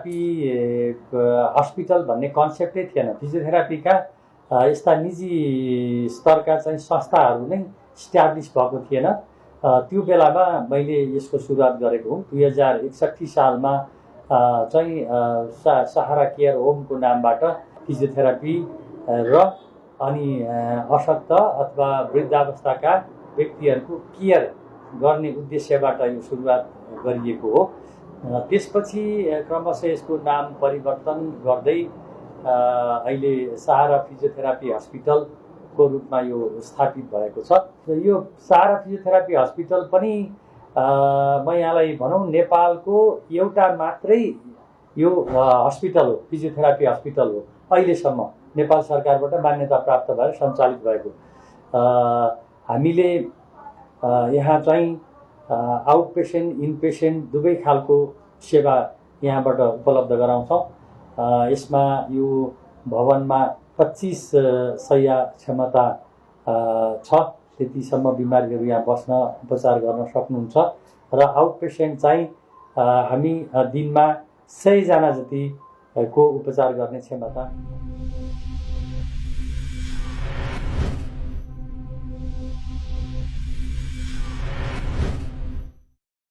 Physiotherapy hospital भन्ने कन्सेप्टै थिएन। फिजियोथेरापीका यस्ता निजी स्तरका चाहिँ संस्थाहरू नै इस्ट्याब्लिस भएको थिएन। त्यो बेलामा मैले यसको सुरुवात गरेको हुँ। 2061 सालमा चाहिँ सहारा केयर होमको नामबाट फिजियोथेरापी र अनि अशक्त अथवा वृद्धावस्थाका व्यक्तिहरूको केयर गर्ने उद्देश्यबाट यो सुरुवात गरिएको हो। त्यसपछि क्रमशः यसको नाम परिवर्तन गर्दै अहिले सहारा फिजियोथेरापी हस्पिटलको रूपमा यो स्थापित भएको छ। यो सहारा फिजियोथेरापी हस्पिटल पनि म यहाँलाई भनौँ नेपालको एउटा मात्रै यो हस्पिटल हो, फिजियोथेरापी हस्पिटल हो अहिलेसम्म नेपाल सरकारबाट मान्यता प्राप्त भएर सञ्चालित भएको। हामीले यहाँ चाहिँ आउट पेसेन्ट इनपेसेन्ट दुवै खालको सेवा यहाँबाट उपलब्ध गराउँछौँ। यसमा यो भवनमा 25 शय्या क्षमता छ। त्यतिसम्म बिमारीहरू यहाँ बस्न उपचार गर्न सक्नुहुन्छ र आउट पेसेन्ट चाहिँ हामी दिनमा 100 जना जतिको उपचार गर्ने क्षमता